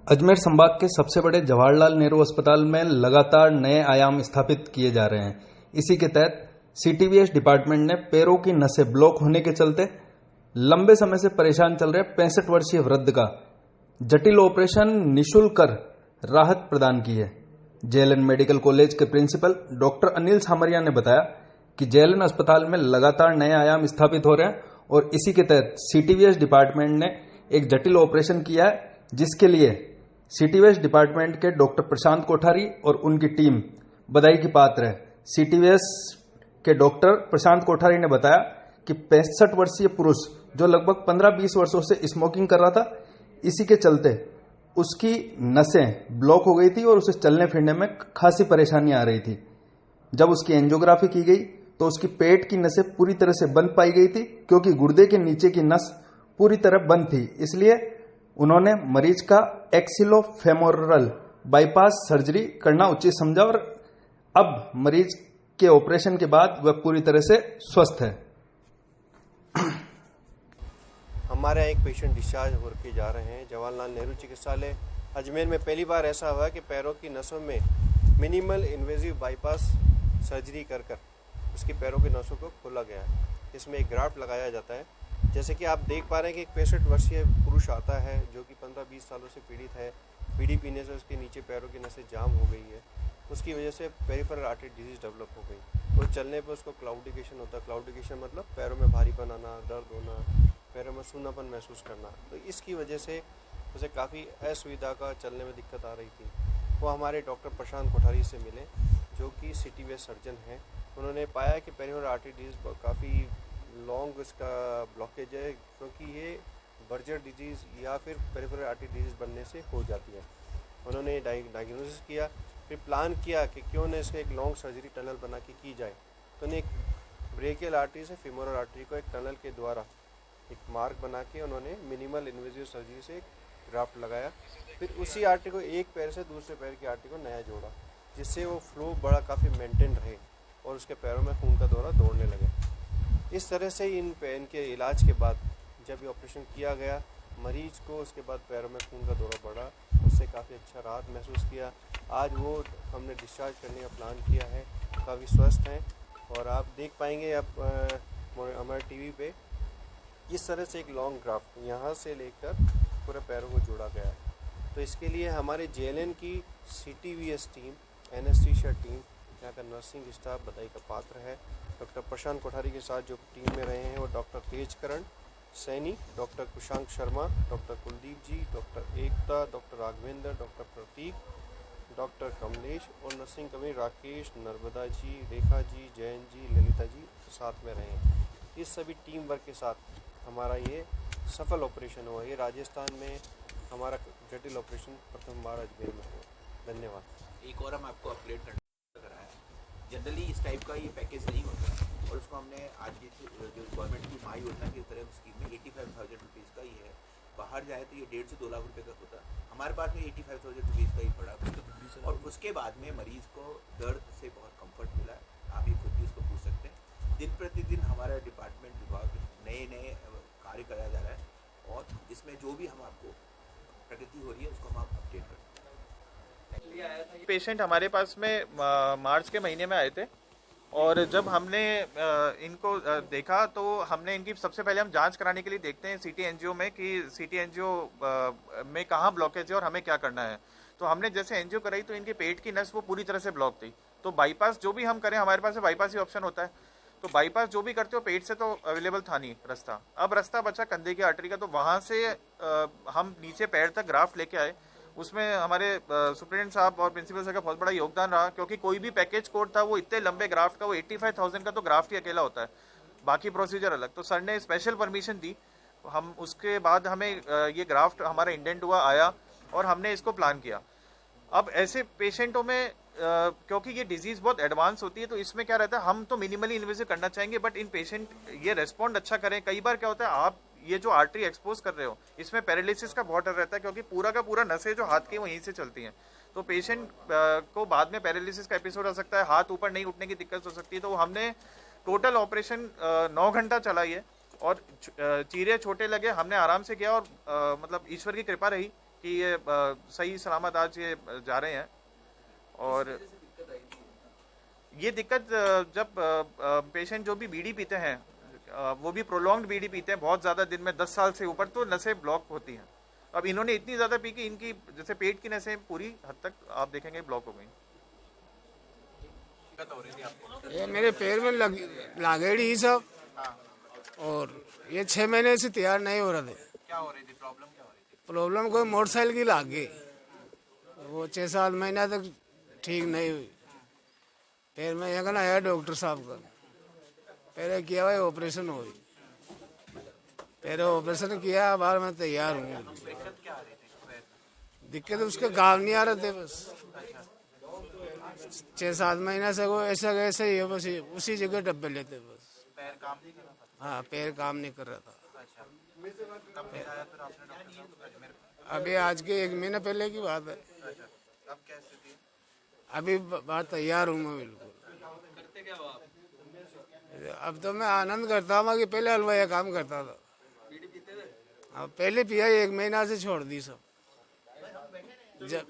अजमेर संभाग के सबसे बड़े जवाहरलाल नेहरू अस्पताल में लगातार नए आयाम स्थापित किए जा रहे हैं। इसी के तहत सीटीवीएस डिपार्टमेंट ने पैरों की नसें ब्लॉक होने के चलते लंबे समय से परेशान चल रहे 65 वर्षीय वृद्ध का जटिल ऑपरेशन निःशुल्क कर राहत प्रदान की है। जेएलएन मेडिकल कॉलेज के प्रिंसिपल डॉक्टर अनिल सामरिया ने बताया कि जेएलएन अस्पताल में लगातार नए आयाम स्थापित हो रहे हैं और इसी के तहत सीटीवीएस डिपार्टमेंट ने एक जटिल ऑपरेशन किया है, जिसके लिए सीटीवीएस डिपार्टमेंट के डॉक्टर प्रशांत कोठारी और उनकी टीम बधाई की पात्र है। सीटीवीएस के डॉक्टर प्रशांत कोठारी ने बताया कि 65 वर्षीय पुरुष जो लगभग 15-20 वर्षों से स्मोकिंग कर रहा था, इसी के चलते उसकी नसें ब्लॉक हो गई थी और उसे चलने फिरने में खासी परेशानी आ रही थी। जब उसकी एंजियोग्राफी की गई तो उसकी पेट की नसें पूरी तरह से बंद पाई गई थी, क्योंकि गुर्दे के नीचे की नस पूरी तरह बंद थी। इसलिए उन्होंने मरीज का एक्सिलोफेमोरल बाईपास सर्जरी करना उचित समझा और अब मरीज के ऑपरेशन के बाद वह पूरी तरह से स्वस्थ है। हमारे यहाँ एक पेशेंट डिस्चार्ज होकर जा रहे हैं जवाहरलाल नेहरू चिकित्सालय अजमेर में। पहली बार ऐसा हुआ कि पैरों की नसों में मिनिमल इन्वेजिव बाईपास सर्जरी कर उसकी पैरों की नसों को खोला गया है। इसमें एक ग्राफ्ट लगाया जाता है। जैसे कि आप देख पा रहे हैं कि एक 65 वर्षीय पुरुष आता है जो कि 15-20 सालों से पीड़ित है। बीड़ी पीने से उसके नीचे पैरों की नसें जाम हो गई है, उसकी वजह से पेरिफेरल आर्टरी डिजीज डेवलप हो गई। तो चलने पर उसको क्लाउडिकेशन होता है। क्लाउडिकेशन मतलब पैरों में भारीपन आना, दर्द होना, पैरों में सूनापन महसूस करना। तो इसकी वजह से उसे काफ़ी असुविधा का चलने में दिक्कत आ रही थी। वो हमारे डॉक्टर प्रशांत कोठारी से मिले जो कि सीटीवीएस सर्जन हैं। उन्होंने पाया कि पेरिफेरल आर्टरी डिजीज काफ़ी लॉन्ग इसका ब्लॉकेज है, क्योंकि ये बर्जर डिजीज़ या फिर पेरिफेरल आर्टरी डिजीज़ बनने से हो जाती है। उन्होंने डायग्नोसिस किया, फिर प्लान किया कि क्यों न इसका एक लॉन्ग सर्जरी टनल बना के की जाए। तो उन्हें एक ब्रेकियल आर्टरी से फीमोरल आर्टरी को एक टनल के द्वारा एक मार्ग बना के उन्होंने मिनिमल इन्वेजिव सर्जरी से एक ग्राफ्ट लगाया। फिर उसी आर्टरी को एक पैर से दूसरे पैर की आर्टरी को नया जोड़ा, जिससे वो फ्लो बड़ा काफ़ी मेंटेन रहे और उसके पैरों में खून का दौरा दौड़ने लगे। इस तरह से इनके इलाज के बाद जब ये ऑपरेशन किया गया, मरीज को उसके बाद पैरों में खून का दौरा बढ़ा, उससे काफ़ी अच्छा राहत महसूस किया। आज वो हमने डिस्चार्ज करने का प्लान किया है, काफ़ी स्वस्थ हैं। और आप देख पाएंगे अब हमारे टीवी पे इस तरह से एक लॉन्ग ग्राफ्ट यहाँ से लेकर पूरे पैरों को जोड़ा गया है। तो इसके लिए हमारे जेएलएन की सीटीवीएस टीम, एनेस्थीसिया टीम, यहाँ का नर्सिंग स्टाफ बधाई का पात्र है। डॉक्टर प्रशांत कोठारी के साथ जो टीम में रहे हैं वो doctor Tejkaran Saini, doctor Kushank Sharma, doctor Kuldeep ji, doctor Ekta, doctor Raghavendra, doctor Prateek, doctor Kamlesh और नर्सिंग कर्मी राकेश, नर्मदा जी, रेखा जी, जयंत जी, ललिता जी साथ में रहे हैं। इस सभी टीम वर्क के साथ हमारा ये सफल ऑपरेशन हुआ। ये राजस्थान में हमारा जटिल ऑपरेशन प्रथम बार अजमेर में हुआ। धन्यवाद। एक और हम आपको अपडेट करना है। जनरली इस टाइप का ये पैकेज नहीं होता है और उसको हमने आज की जो गवर्नमेंट की माई योजना की तरह स्कीम में 85,000 रुपीज़ का ही है। बाहर जाए तो ये 1.5 से 2 लाख रुपए का होता है। हमारे पास में 85,000 रुपीज़ का ही पड़ा और उसके बाद में मरीज़ को दर्द से बहुत कंफर्ट मिला है। आप ये खुद भी उसको पूछ सकते हैं। दिन प्रतिदिन हमारा डिपार्टमेंट विभाग नए कार्य कराया जा रहा है और इसमें जो भी हम आपको प्रगति हो रही है उसको हम आप अपडेट करते हैं। पेशेंट हमारे पास में मार्च के महीने में आए थे और जब हमने इनको देखा तो हमने इनकी सबसे पहले हम जांच कराने के लिए देखते हैं सीटी एंजियो में कि सीटी एंजियो में कहाँ ब्लॉकेज है और हमें क्या करना है। तो हमने जैसे एंजियो कराई तो इनके पेट की नस वो पूरी तरह से ब्लॉक थी। तो बाईपास जो भी हम करें, हमारे पास बाईपास ही ऑप्शन होता है। तो बाईपास जो भी करते हो पेट से तो अवेलेबल था नहीं रास्ता। अब रास्ता बचा कंधे की आर्टरी का, तो वहाँ से हम नीचे पैर तक ग्राफ्ट लेके आए। उसमें हमारे सुप्रिटेंडेंट साहब और प्रिंसिपल सर का बहुत बड़ा योगदान रहा, क्योंकि कोई भी पैकेज कोड था वो इतने लंबे ग्राफ्ट का, वो 85,000 का तो ग्राफ्ट ही अकेला होता है, बाकी प्रोसीजर अलग। तो सर ने स्पेशल परमिशन दी। हम उसके बाद हमें ये ग्राफ्ट हमारा इंडेंट हुआ आया और हमने इसको प्लान किया। अब ऐसे पेशेंटों में क्योंकि ये डिजीज बहुत एडवांस होती है तो इसमें क्या रहता है, हम तो मिनिमली इन्वेसिव करना चाहेंगे बट इन पेशेंट ये रेस्पॉन्ड अच्छा करें। कई बार क्या होता है, आप ये जो आर्टरी एक्सपोज कर रहे हो इसमें पैरालिसिस का बहुत डर रहता है, क्योंकि पूरा का पूरा नसें जो हाथ की वहीं से चलती हैं। तो पेशेंट को बाद में पैरालिसिस का एपिसोड आ सकता है, हाथ ऊपर नहीं उठने की दिक्कत हो सकती है। तो हमने टोटल ऑपरेशन 9 घंटा चलाई है और चीरे छोटे लगे, हमने आराम से किया और मतलब ईश्वर की कृपा रही कि ये सही सलामत आज ये जा रहे हैं। और ये दिक्कत जब पेशेंट जो भी बीड़ी पीते हैं वो भी प्रोलॉन्ग्ड बीड़ी पीते हैं बहुत ज़्यादा, दिन में 10 साल से ऊपर, तो नसें ब्लॉक होती हैं। अब इन्होंने इतनी ज़्यादा पी कि इनकी जैसे पेट की नसें पूरी हद तक आप देखेंगे ब्लॉक हो गई। ये मेरे पैर में लागेड़ी सब, और ये 6 महीने से तैयार नहीं हो रहे थे। क्या हो रही थी प्रॉब्लम, क्या हो रही थी? प्रॉब्लम कोई मोटरसाइकिल की लाग गई, वो 6-7 महीना तक ठीक नहीं हुई। फिर मैं यहाँ ना आया डॉक्टर साहब का, पहले किया भाई ऑपरेशन हो, पहले ऑपरेशन किया, बार मैं तैयार हूँ। दिक्कत उसके गाँव नहीं आ रहे थे, बस 6-7 महीना से वो ऐसा ऐसे ही है, बस उसी जगह डब्बे लेते बस। पैर काम नहीं कर रहा था? हाँ, पैर काम नहीं कर रहा था। अच्छा, कब दिखाया फिर आपने डॉक्टर साहब को? अजमेर? अभी आज के 1 महीना पहले की बात है। अच्छा, अब क्या स्थिति है? अभी बात तैयार हूँ मैं बिल्कुल। करते क्या हो आप? अब तो मैं आनंद करता हूँ कि पहले हलवाई काम करता था। बीड़ी पीते थे? हाँ, पहले पिया, 1 महीना से छोड़ दी सब। जब